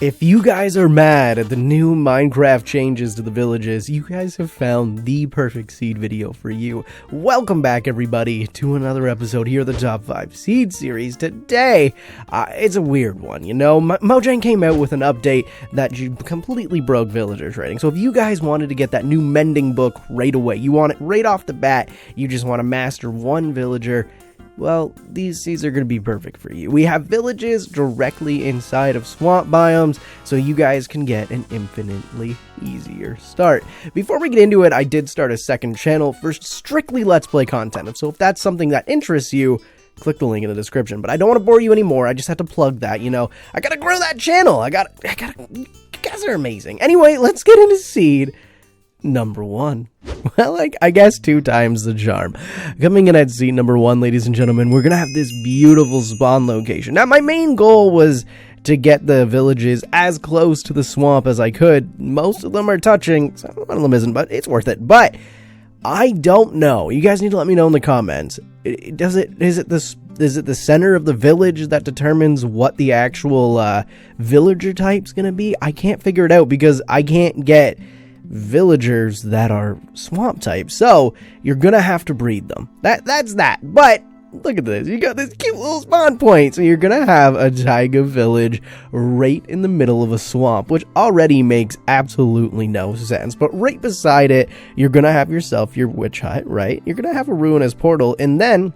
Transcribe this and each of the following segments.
If you guys are mad at the new Minecraft changes to the villages, you guys have found the perfect seed video for you. Welcome back, everybody, to another episode here of the Top 5 Seed series. Today, it's a weird one, you know? Mojang came out with an update that completely broke villager trading. So if you guys wanted to get that new mending book right away, you want it right off the bat, you just want to master one villager, well, these seeds are going to be perfect for you. We have villages directly inside of swamp biomes, so you guys can get an infinitely easier start. Before we get into it, I did start a second channel for strictly Let's Play content, so if that's something that interests you, click the link in the description. But I don't want to bore you anymore, I just had to plug that, you know. I gotta grow that channel, I gotta, you guys are amazing. Anyway, let's get into seed number 1. Well, I guess 2 times the charm. Coming in at seed number 1, ladies and gentlemen, we're gonna have this beautiful spawn location. Now, my main goal was to get the villages as close to the swamp as I could. Most of them are touching, so one of them isn't, but it's worth it. But I don't know. You guys need to let me know in the comments. Is it the center of the village that determines what the actual villager type's gonna be? I can't figure it out because I can't get villagers that are swamp type, so you're gonna have to breed them. That's that. But look at this, you got this cute little spawn point, so you're gonna have a taiga village right in the middle of a swamp, which already makes absolutely no sense. But right beside it, you're gonna have yourself your witch hut, right? You're gonna have a ruinous portal, and then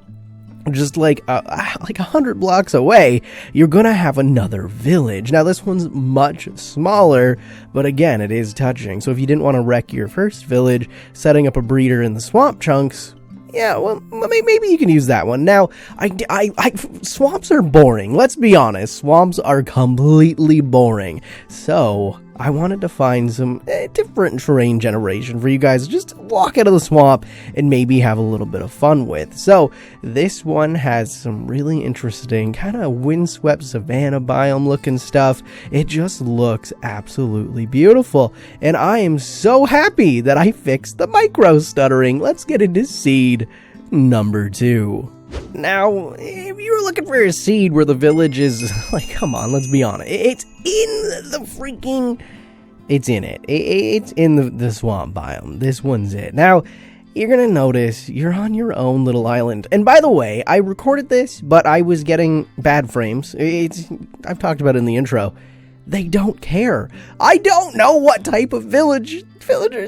just like 100 blocks away, you're gonna have another village. Now, this one's much smaller, but again, it is touching. So if you didn't want to wreck your first village setting up a breeder in the swamp chunks, yeah, well, maybe you can use that one. Now, swamps are boring. Let's be honest. Swamps are completely boring. So I wanted to find some different terrain generation for you guys to just walk out of the swamp and maybe have a little bit of fun with. So this one has some really interesting kind of windswept savanna biome looking stuff. It just looks absolutely beautiful. And I am so happy that I fixed the micro stuttering. Let's get into seed number 2. Now, if you were looking for a seed where the village is, like, come on, let's be honest. It's in the freaking, it's in it. It's in the swamp biome. This one's it. Now, you're going to notice you're on your own little island. And by the way, I recorded this, but I was getting bad frames. I've talked about it in the intro. They don't care. I don't know what type of villagers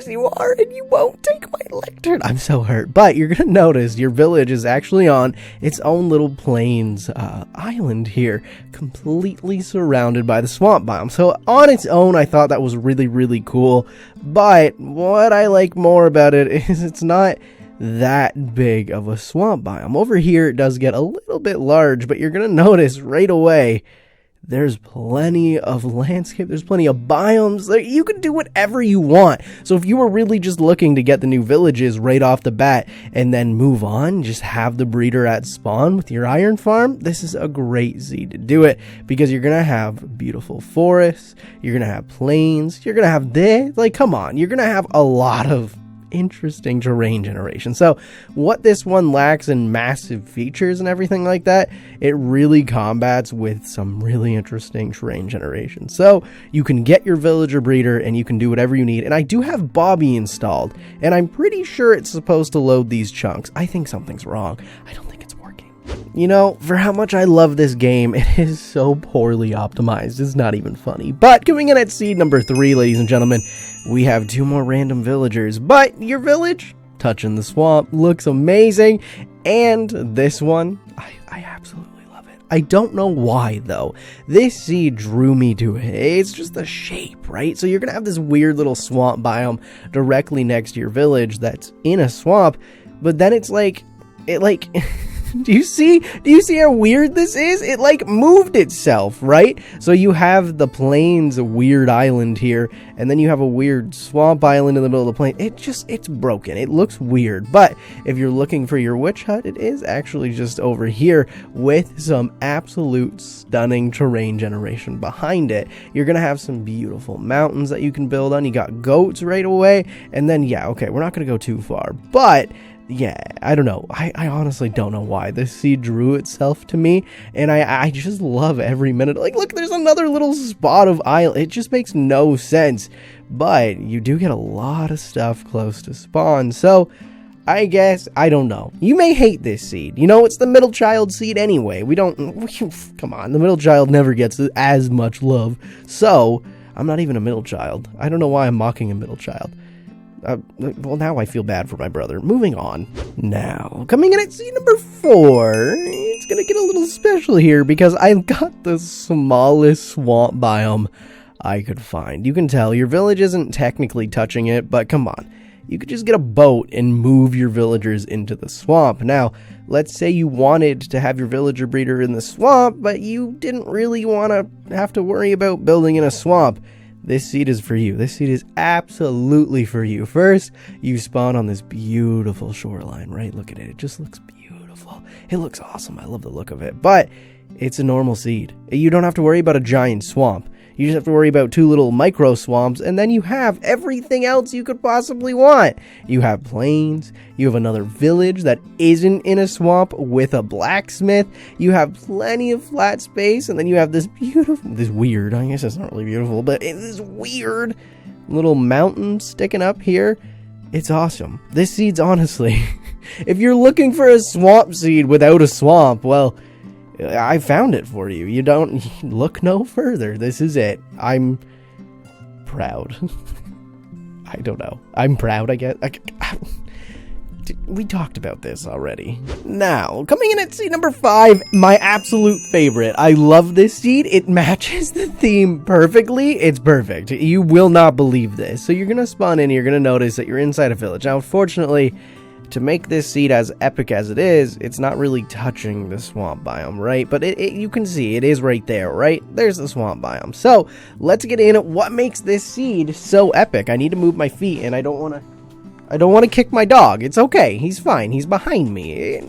you are, and you won't take my lectern. I'm so hurt. But you're going to notice your village is actually on its own little plains island here, completely surrounded by the swamp biome. So on its own, I thought that was really, really cool. But what I like more about it is it's not that big of a swamp biome. Over here, it does get a little bit large, but you're going to notice right away, there's plenty of landscape, there's plenty of biomes, you can do whatever you want. So if you were really just looking to get the new villages right off the bat and then move on, just have the breeder at spawn with your iron farm, this is a great seed to do it, because you're gonna have beautiful forests, you're gonna have plains, you're gonna have this, like, come on, you're gonna have a lot of interesting terrain generation. So what this one lacks in massive features and everything like that, it really combats with some really interesting terrain generation. So you can get your villager breeder and you can do whatever you need. And I do have Bobby installed, and I'm pretty sure it's supposed to load these chunks. I think something's wrong. I don't think it's working. You know, for how much I love this game, it is so poorly optimized. It's not even funny. But coming in at seed number 3, ladies and gentlemen, we have 2 more random villagers. But your village, touching the swamp, looks amazing. And this one, I absolutely love it. I don't know why, though. This seed drew me to it. It's just the shape, right? So you're going to have this weird little swamp biome directly next to your village that's in a swamp. But then it's like, do you see how weird this is? It like moved itself, right? So you have the plains, a weird island here, and then you have a weird swamp island in the middle of the plain. It's broken. It looks weird. But if you're looking for your witch hut, it is actually just over here with some absolute stunning terrain generation behind it. You're gonna have some beautiful mountains that you can build on. You got goats right away, and then yeah, okay, we're not gonna go too far, but Yeah, I don't know. I honestly don't know why this seed drew itself to me, and I just love every minute. Like, look, there's another little spot of island. It just makes no sense, but you do get a lot of stuff close to spawn, so I guess, I don't know. You may hate this seed. You know, it's the middle child seed anyway. Come on, the middle child never gets as much love, so I'm not even a middle child. I don't know why I'm mocking a middle child. Well, now I feel bad for my brother. Moving on. Now, coming in at seed number 4, it's gonna get a little special here because I've got the smallest swamp biome I could find. You can tell your village isn't technically touching it, but come on. You could just get a boat and move your villagers into the swamp. Now, let's say you wanted to have your villager breeder in the swamp, but you didn't really want to have to worry about building in a swamp. This seed is for you. This seed is absolutely for you. First, you spawn on this beautiful shoreline, right? Look at it. It just looks beautiful. It looks awesome. I love the look of it. But it's a normal seed. You don't have to worry about a giant swamp. You just have to worry about 2 little micro swamps, and then you have everything else you could possibly want. You have plains, you have another village that isn't in a swamp with a blacksmith, you have plenty of flat space, and then you have this weird, I guess it's not really beautiful, but this weird little mountain sticking up here. It's awesome. This seed's honestly, if you're looking for a swamp seed without a swamp, well, I found it for you. You don't look no further. This is it. I'm proud. I don't know. I'm proud, I guess. We talked about this already. Now, coming in at seed number 5, my absolute favorite. I love this seed. It matches the theme perfectly. It's perfect. You will not believe this. So you're going to spawn in, you're going to notice that you're inside a village. Now, unfortunately, to make this seed as epic as it is, it's not really touching the swamp biome, right? But you can see it is right there, right? There's the swamp biome. So let's get in. What makes this seed so epic? I need to move my feet, and I don't want to kick my dog. It's okay. He's fine. He's behind me.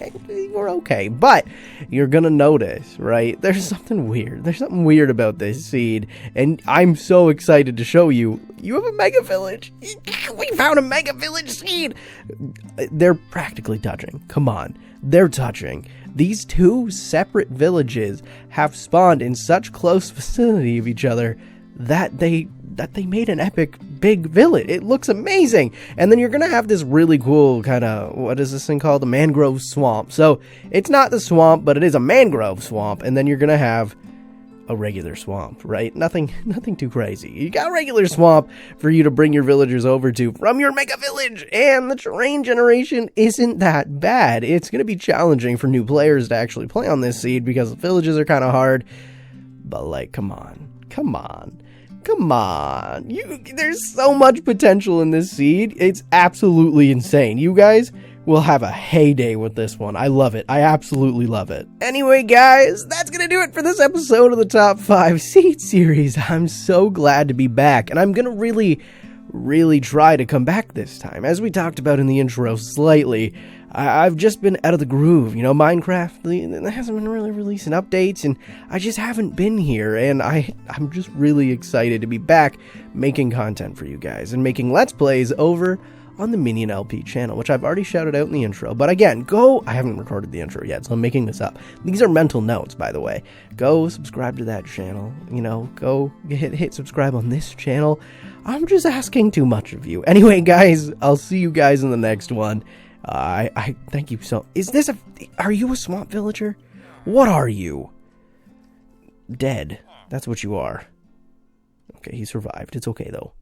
We're okay. But you're gonna notice, right? There's something weird. There's something weird about this seed, and I'm so excited to show you. You have a mega village. We found a mega village seed. They're practically touching. Come on. They're touching. These 2 separate villages have spawned in such close vicinity of each other that they made an epic big village. It looks amazing. And then you're going to have this really cool kind of, what is this thing called? A mangrove swamp. So it's not the swamp, but it is a mangrove swamp. And then you're going to have a regular swamp, right? Nothing too crazy. You got a regular swamp for you to bring your villagers over to from your mega village, and the terrain generation isn't that bad. It's going to be challenging for new players to actually play on this seed because the villages are kind of hard, but like, come on. There's so much potential in this seed. It's absolutely insane. You guys will have a heyday with this one. I love it. I absolutely love it. Anyway, guys, that's gonna do it for this episode of the Top 5 Seed series. I'm so glad to be back, and I'm gonna really try to come back this time. As we talked about in the intro slightly, I've just been out of the groove. You know, Minecraft hasn't been really releasing updates, and I just haven't been here, and I'm just really excited to be back making content for you guys and making Let's Plays over on the Minion LP channel, which I've already shouted out in the intro. But again, I haven't recorded the intro yet, so I'm making this up. These are mental notes, by the way. Go subscribe to that channel. You know, go hit subscribe on this channel. I'm just asking too much of you. Anyway, guys, I'll see you guys in the next one. I thank you so. Are you a swamp villager? What are you? Dead. That's what you are. Okay, he survived. It's okay, though.